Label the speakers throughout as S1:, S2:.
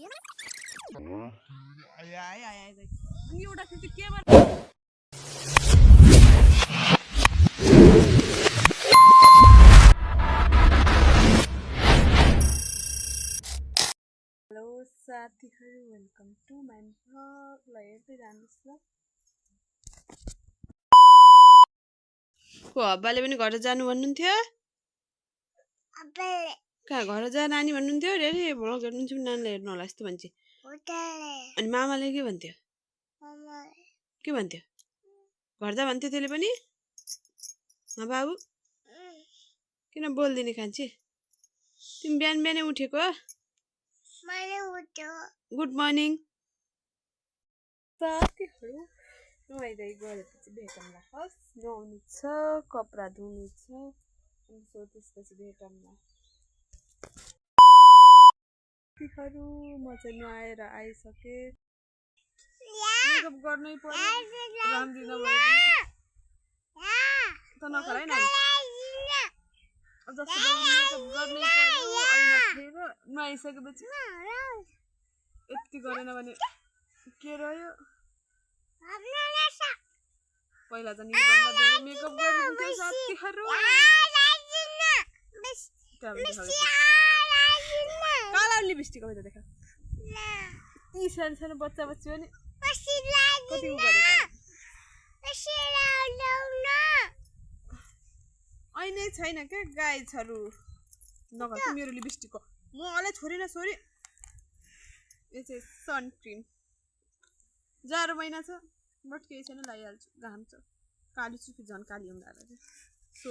S1: Hello साथीहरु, welcome to my vlog. ल हेर्दै जानुहोस् ल। हब्बाले पनि घर जानु भन्नुहुन्थ्यो। कहाँ घर जा नानी भन्नुहुन्थ्यो। अरे भ्लग हेर्नुहुन्छ नानीले हेर्नु होला यस्तो भन्छ। अनि मामाले के भन्थ्यो? के भन्थ्यो? घर जा भन्थ्यो त्यसले पनि? बाबु किन बोल्दिने कान्छी? तिमी बिहान बिहानै उठेको? गुड मर्निङ साथीहरु। नुहाइधुवाइ गरेपछि भेटौँला। हस्, नुहाउनु छ, कपडा धुनु छ, अनि त्यसपछि भेटौँला। साथीहरु, म चाहिँ नुहाएर आइसके। मेकअप गर्नै पर्यो। राम्री नभए पनि त नकर है नानी। जस्तो मेकअप गर्नै पर्यो। ऐना फेर नुहाइसकेपछि यति गरेन भने के रह्यो? पहिला त निभन्दा धेरै मेकअप गरिन्थ्यो साथीहरु। काला लिपस्टिक हो त देखा। यी सानो सानो बच्चा बच्ची पनि कति उ गरेको? ऐनै छैन के गाइजहरु। नगर त मेरो लिपस्टिक हो। म अलि छोरी न छोरी। यो चाहिँ सनक्रिम। जाडो महिना छ, बट केही छैन, लगाइहाल्छु। घाम छ, काली छु कि झन् काली हुँदा रहेछ। सो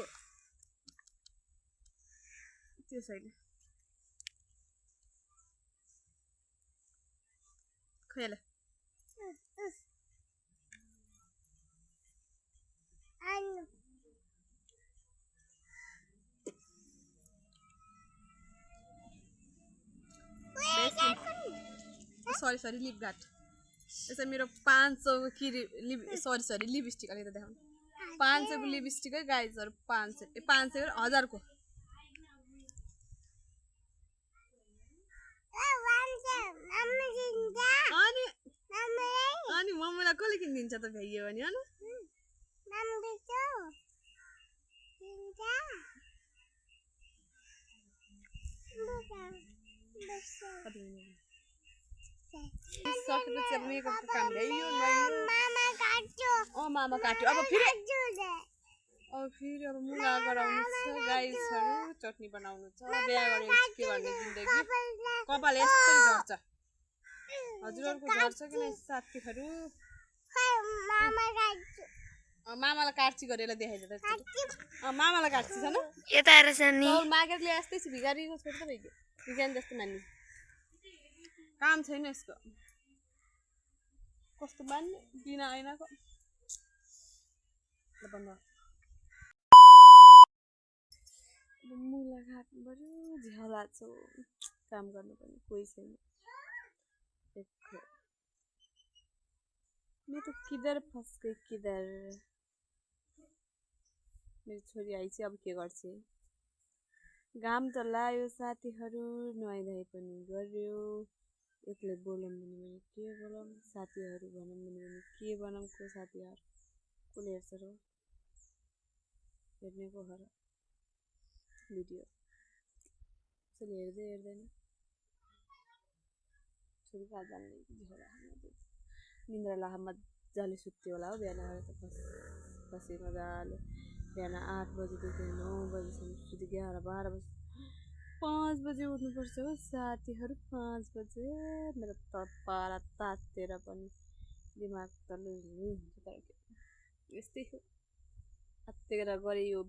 S1: त्यसैले खैले सरी लिप गार्ड। यसै मेरो 500 को सरी लिपस्टिक अलिकति देखाउनु। 500 को लिपस्टिक है गाइजहरु। 500 1000 को। अनि मम्मीलाई कसले किनिदिन्छ त भ्याइयो भने? अनि सकेपछि अब मेकअपको काम भ्याइयो। मामा काट्यो। अब फेरि अब मुला गराउनु छ गाइजहरु। चटनी बनाउनु छ। बिहा गरेपछि के गर्ने जिन्दगी? कपाल यसरी झर्छ। हजुरहरुको झर्छ कि नै साथीहरु? मामालाई काट्ची गरेर देखाइदिन्छ। मामालाई काट्ची छ न? यता आएर छ नि। मागेरले यस्तै छ, भिखारीको छोरी त भइगयो। भिखारी जस्तो मान्ने। काम छैन यसको। कस्तो मान्ने बिना ऐनाको। ल बन्द। मुला काट्नु पर्यो। झ्याला छ। काम गर्नु पर्ने कोही छैन। मैं तो किधर फंस गई किधर। मेरी छोरी आइछ, अब के गर्छ? घाम त लाग्यो साथीहरु। नुहाइधुवाइ पनि गर्यो। एक्लै बोलौँ भने के बोलौँ? साथीहरु भनौँ भने के भनौँ? को साथीहरु कसले हेर्छ र? हेर्ने को हर भिडियो कसले हेर्दैन। छोरी कहाँ जाने? निन्द्रा लाहा मजाले सुत्यो होला हो। बिहान आएर त बसे मजाले। बिहान 8 बजेदेखि 9 बजेसम्म सुत्यो। 11 12 बजे 5 बजे उठ्नुपर्छ हो साथीहरु। 5 बजे मेरो त पारा तातेर पनि दिमाग त हुन्छ। तर यस्तै हो। अत्तेर गरे यो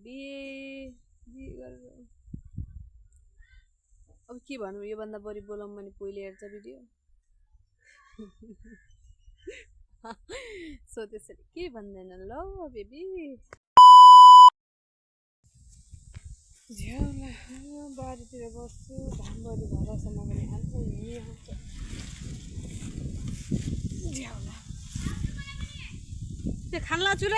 S1: गरेर। अब के भन्नु? यो भन्दा बढी बोलौँ भने पहिले हेर्छ भिडियो। सो त्यसरी के भन्दैन ल बेबी। झ्याउला बारीतिर बस्छु। घामबरी भरसम्म पनि हाल्छ हिँड्ने हुन्छ। झ्याउला त्यो खान लाछु र?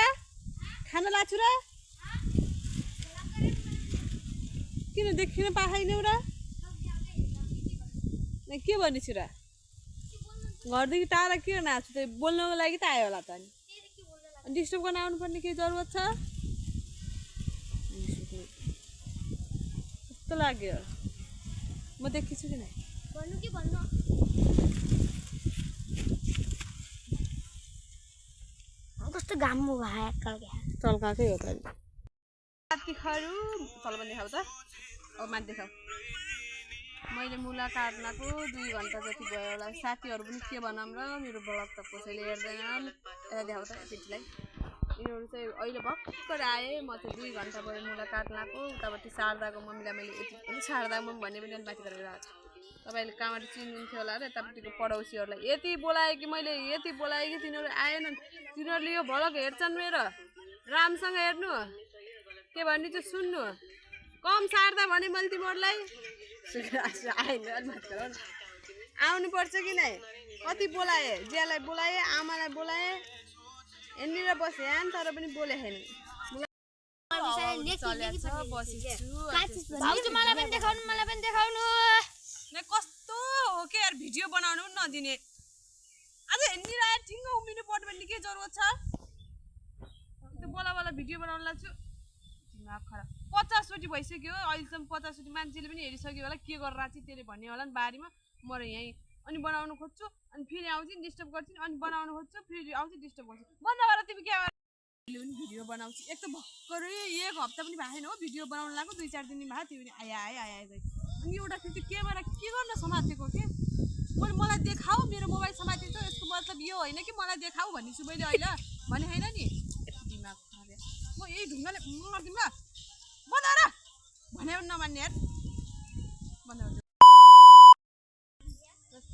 S1: किन देखिन पाखैनौ र? के भनेछु र? घरदेखि टाढा किन नाच्छु त्यो बोल्नको लागि त आयो होला त अनि डिस्टर्ब गर्न आउनुपर्ने केही जरुरत छ कस्तो लाग्यो म देखिछु कि नै
S2: भन्नु कि भन्नु कस्तो घाम भयो
S1: चल्काकै हो त साथीहरू तल पनि देखाऊ त अब माथि देखाऊ मैले मुला काट्नको 2 घन्टा जति भयो होला साथीहरू पनि के भनौँ र मेरो ब्लग त कसैले हेर्दैनन् यता देखाऊ त पिटीलाई यिनीहरू चाहिँ अहिले भर्खर आए म चाहिँ 2 घन्टा भयो मुला काट्नको उतापट्टि शारदाको मम्मीलाई मैले यति पनि शारदा मम्मी भन्ने पनि माथि गरेर आएको छ तपाईँले कहाँबाट चिन्नुहुन्थ्यो होला र यतापट्टिको पडोसीहरूलाई यति बोलाएँ कि मैले यति बोलाएँ कि तिनीहरू आएनन् तिनीहरूले यो भ्लग हेर्छन् मेरो रामसँग हेर्नु के भन्ने चाहिँ सुन्नु कम शारदा भने मैले तिमीहरूलाई आउनु पर्छ कि नै कति बोलाएँ ज्यालाई बोलाएँ आमालाई बोलाएँ यहाँनिर बसेँ यहाँ तर पनि बोले छैन कस्तो हो के यार भिडियो बनाउनु पनि नदिने आज यहाँनिर आएर ठिङ्ग उभिनु पर्ने भन्ने के जरुरत छ त्यो बोला बोला भिडियो बनाउनु लाग्छु दिमाग खराब 50 चोटि भइसक्यो अहिलेसम्म 50 चोटि मान्छेले पनि हेरिसक्यो होला के गरेर चाहिँ त्यसले भन्ने होला नि बारीमा म र यहीँ अनि बनाउनु खोज्छु अनि फेरि आउँछु डिस्टर्ब गर्छु अनि बनाउनु खोज्छु फेरि आउँछु डिस्टर्ब गर्छु बन्द गर तिमी के भिडियो बनाउँछु एक त भर्खरै 1 हप्ता पनि भएन हो भिडियो बनाउनु लाग्यो 2-4 दिन भयो त्यो पनि आए अनि एउटा फेरि क्यामेरा के गर्न समातेको के मलाई देखाऊ मेरो मोबाइल समातेछ यसको मतलब यो होइन कि मलाई देखाऊ भन्छु मैले अहिले भने होइन नि दिमाग खराब म यही ढुङ्गाले मर्दिम ल बन्द गर भने पनि नमान्ने यार बन्द गर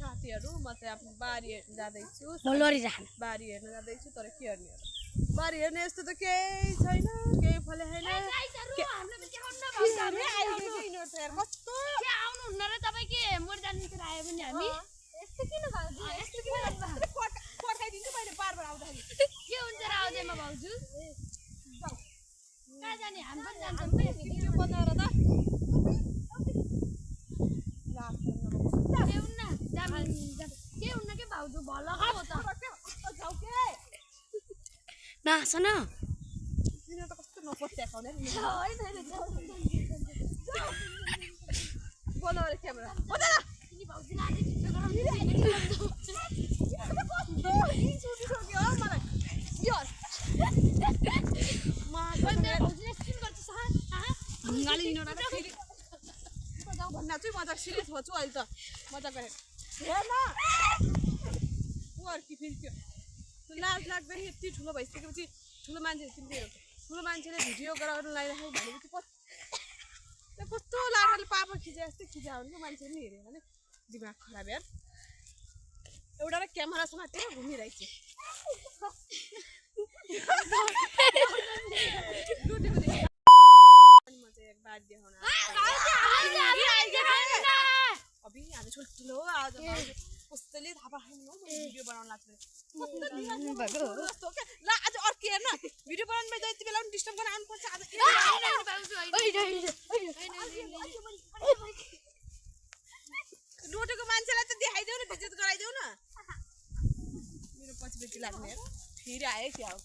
S1: साथीहरू म चाहिँ आफ्नो बारी हेर्न जाँदैछु बारी हेर्न जाँदैछु तर के हेर्ने हो बारी हेर्ने यस्तो त केही छैन केही फले छैन कस्तो
S2: आउनुहुन्न र तपाईँ के मोर जान्नेतिर आयो भने हामी यस्तो किन
S1: पठाइदिन्छु मैले बारबार आउँदाखेरि
S2: के हुन्छ र आउँदैमा भाउजू कहाँ जाने हामी पनि जान्छौँ
S1: के बनाएर त
S2: के हुन्न के भाउजू भल
S3: नास न
S1: तिनीहरू त कस्तो नपत्याउने बनाएर क्यामेरा भन्दा चाहिँ मजाक सिरियस भन्छु अहिले त मजाक गरेर हेर्न कि फेरि त्यो लाज लाग्दैन यति ठुलो भइसकेपछि ठुलो मान्छे ठुलो मान्छेले भिडियो गराउनु लगाइराखेको भनेपछि कस्तो लाटाले पापा खिचे जस्तै खिचा हुन्छ मान्छे पनि हेऱ्यो भने दिमाग खराब यार एउटा र क्यामेरा समातेर घुमिरहेछ म चाहिँ एक बार देखाउन अभी हामी ठुलो आज कस्तैले थाहा पाएन हो भिडियो बनाउन लाग्छ ल आज अर्को हेर्न भिडियो बनाउनु यति बेला पनि डिस्टर्ब गर्न आउनुपर्छ आज डोटेको मान्छेलाई त देखाइदेऊ न भिजिट गराइदेऊ न मेरो पछि पछि लाग्ने फेरि आयो क्या हो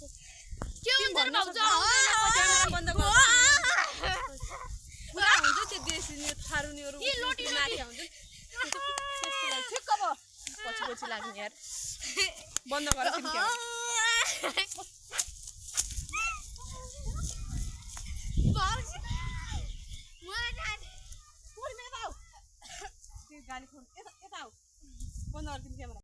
S2: के हुन्छ भाउजू
S1: बन्द गर हुन्छ त्यो देशी थारुनीहरू माथि हुन्छ ठिक अब पछि पछि लाग्ने यार बन्द गर गाली यता आऊ बन्द गर तिमी क्यामेरा